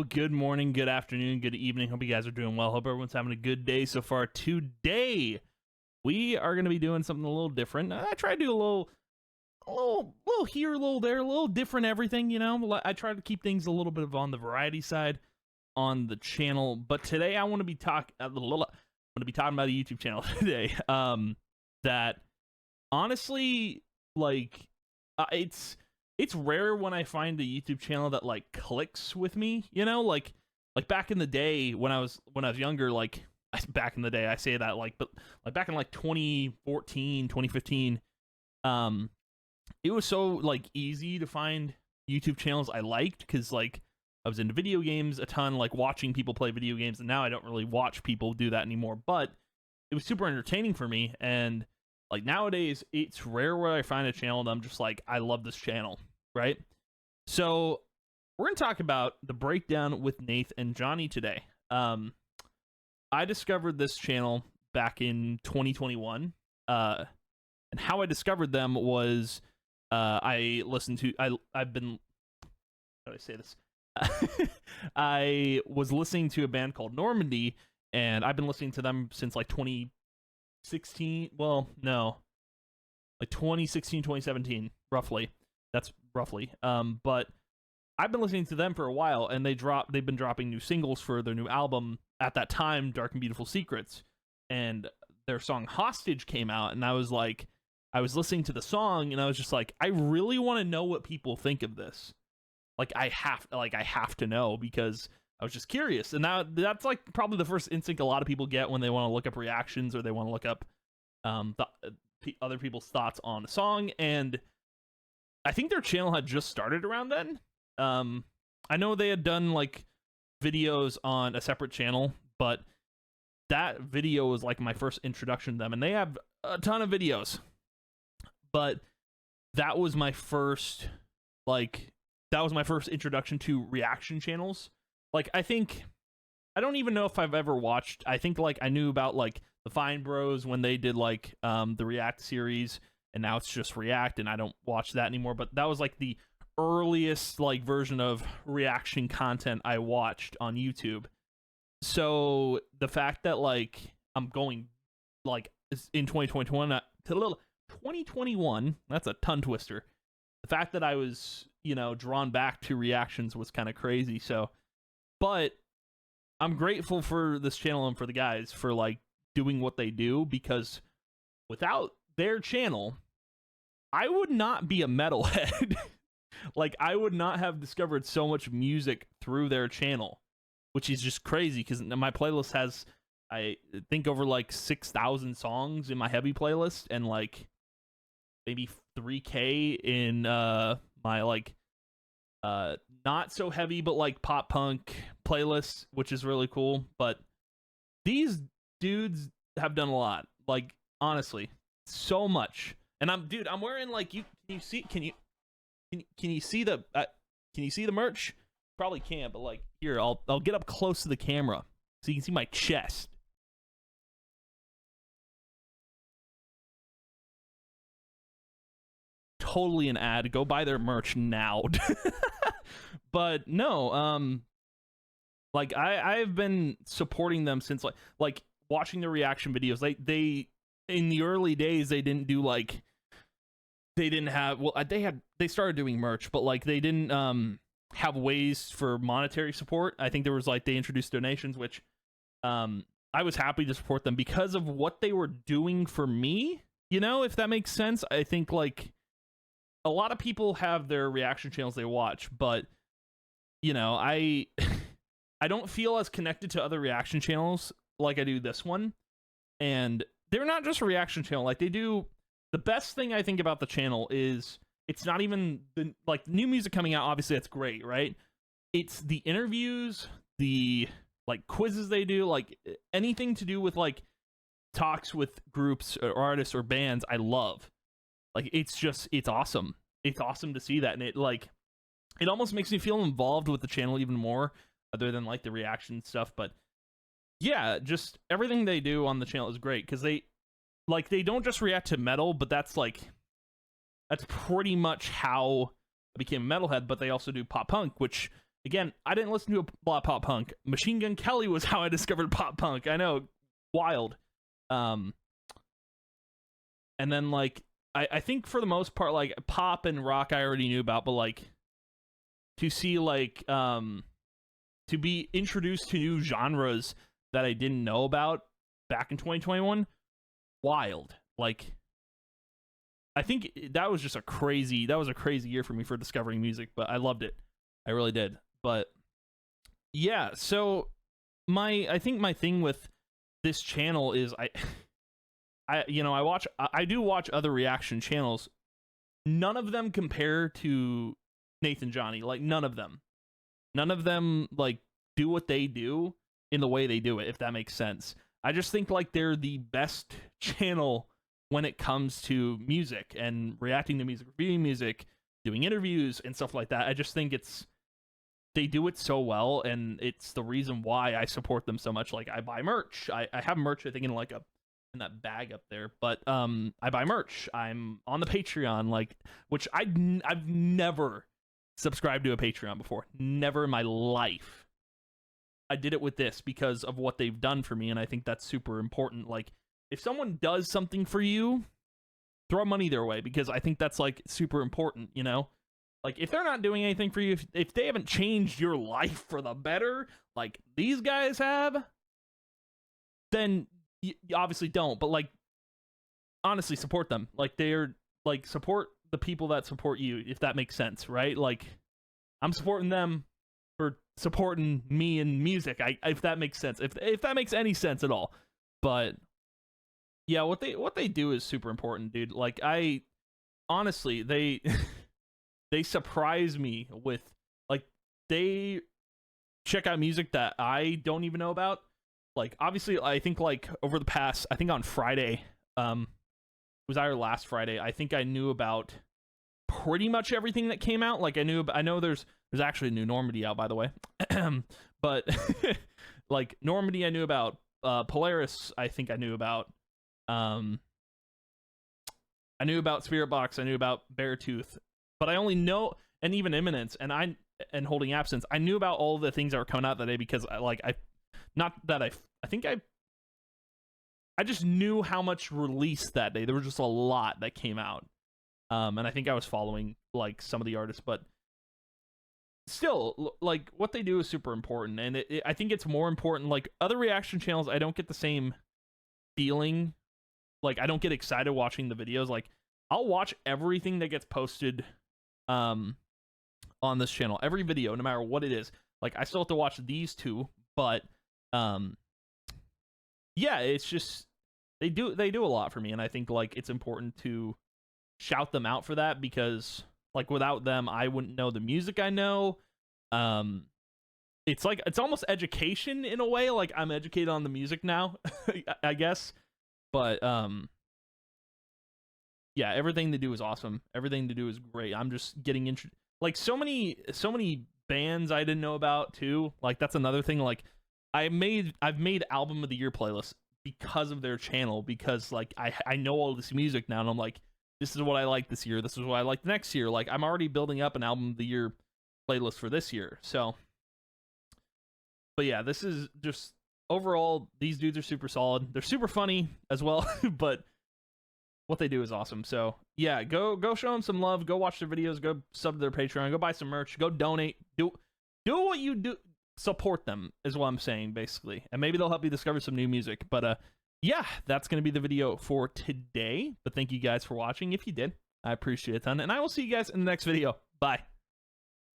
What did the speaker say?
good morning, good afternoon, good evening. Hope you guys are doing well. Hope everyone's having a good day so far. Today, we are going to be doing something a little different. I try to do a little here, a little there, a little different everything, you know. I try to keep things a little bit of on the variety side on the channel. But today, I want to be talking about a YouTube channel today. That honestly, it's rare when I find a YouTube channel that like clicks with me, you know, like back in the day when I was younger, back in the day, I say that but back in 2014, 2015, it was so easy to find YouTube channels I liked because I was into video games a ton, watching people play video games, and now I don't really watch people do that anymore, but it was super entertaining for me. And nowadays, it's rare where I find a channel that I'm just I love this channel, right? So we're going to talk about the breakdown with Nath and Johnny today. I discovered this channel back in 2021, and how I discovered them was I've been, how do I say this? I was listening to a band called Normandy, and I've been listening to them since 2016. Well, no, 2016, 2017, roughly. That's roughly. But I've been listening to them for a while, and they've been dropping new singles for their new album at that time, Dark and Beautiful Secrets, and their song Hostage came out, and I was listening to the song, and I was just I really want to know what people think of this. I have to know, because I was just curious. And that's probably the first instinct a lot of people get when they want to look up reactions, or they want to look up other people's thoughts on a song. And I think their channel had just started around then. I know they had done videos on a separate channel, but that video was my first introduction to them, and they have a ton of videos. But that was my first introduction to reaction channels. I don't even know if I've ever watched. I think I knew about the Fine Bros when they did the React series, and now it's just React, and I don't watch that anymore. But that was the earliest version of reaction content I watched on YouTube. So the fact that I'm going in 2021 to 2021, that's a tongue twister. The fact that I was drawn back to reactions was kind of crazy. So, but I'm grateful for this channel and for the guys for doing what they do, because without their channel, I would not be a metalhead. I would not have discovered so much music through their channel, which is just crazy, because my playlist has, I think, over 6,000 songs in my heavy playlist, and maybe 3K in my not so heavy but pop punk playlist, which is really cool. But these dudes have done a lot, honestly, so much. And I'm wearing can you see the merch? Probably can't, but here, I'll get up close to the camera so you can see my chest. Totally an ad. Go buy their merch now. But no, I've been supporting them since watching the reaction videos. They in the early days, they didn't do they didn't have, well, they started doing merch, but they didn't have ways for monetary support. I think there was they introduced donations, which I was happy to support them because of what they were doing for me, if that makes sense. I think a lot of people have their reaction channels they watch, but I don't feel as connected to other reaction channels like I do this one. And they're not just a reaction channel. They do, the best thing I think about the channel is it's not even the new music coming out. Obviously that's great, right? It's the interviews, the quizzes they do, anything to do with talks with groups or artists or bands. I love. It's awesome. It's awesome to see that. And it almost makes me feel involved with the channel even more, other than the reaction stuff. But yeah, just everything they do on the channel is great, because they don't just react to metal, but that's pretty much how I became a metalhead. But they also do pop punk, which again, I didn't listen to a lot of pop punk. Machine Gun Kelly was how I discovered pop punk. I know, wild. And then like I think for the most part, like pop and rock I already knew about, but like to see like to be introduced to new genres that I didn't know about back in 2021, wild. Like I think that was a crazy year for me for discovering music, but I loved it. I really did. But yeah, so I think my thing with this channel is I do watch other reaction channels. None of them compare to Nathan Johnny. Like none of them like do what they do in the way they do it, if that makes sense. I just think like they're the best channel when it comes to music and reacting to music, reviewing music, doing interviews and stuff like that. I just think they do it so well, and it's the reason why I support them so much. Like I buy merch. I have merch, I think, in that bag up there, but I buy merch. I'm on the Patreon, like, which I've never subscribed to a Patreon before. Never in my life. I did it with this because of what they've done for me, and I think that's super important. Like, if someone does something for you, throw money their way, because I think that's like super important, you know? Like, if they're not doing anything for you, if they haven't changed your life for the better, like these guys have, then you obviously don't. But like, honestly, support them. Like, they're like, support the people that support you, if that makes sense, right? Like, I'm supporting them for supporting me in music, if that makes sense, if that makes any sense at all. But yeah, what they do is super important, dude. Like, I honestly, they they surprise me with, like, they check out music that I don't even know about. Like, obviously, I think like over the past, I think on Friday, it was either last Friday, I think I knew about pretty much everything that came out. Like, I know there's actually a new Normandy out, by the way. But like Normandy I knew about, Polaris I think I knew about, I knew about Spirit Box, I knew about Beartooth, but I only know, and even Imminence and Holding Absence, I knew about all the things that were coming out that day because I just knew how much released that day. There was just a lot that came out. And I think I was following like some of the artists, but still, like, what they do is super important. And I think it's more important. Like, other reaction channels, I don't get the same feeling. Like, I don't get excited watching the videos. Like, I'll watch everything that gets posted on this channel, every video, no matter what it is. Like, I still have to watch these two, but yeah, it's just they do a lot for me, and I think like it's important to shout them out for that, because like without them I wouldn't know the music I know. It's like, it's almost education in a way. Like, I'm educated on the music now, I guess. But yeah, everything they do is awesome. Everything they do is great. I'm just getting like so many bands I didn't know about too. Like, that's another thing. Like, I've made album of the year playlists because of their channel, because like I know all this music now, and I'm like, this is what I like this year, this is what I like next year. Like, I'm already building up an album of the year playlist for this year. So, but yeah, this is just overall, these dudes are super solid. They're super funny as well, but what they do is awesome. So yeah, go show them some love. Go watch their videos. Go sub to their Patreon. Go buy some merch. Go donate. Do what you do. Support them is what I'm saying, basically. And maybe they'll help you discover some new music. But yeah, that's going to be the video for today. But thank you guys for watching. If you did, I appreciate it a ton. And I will see you guys in the next video. Bye.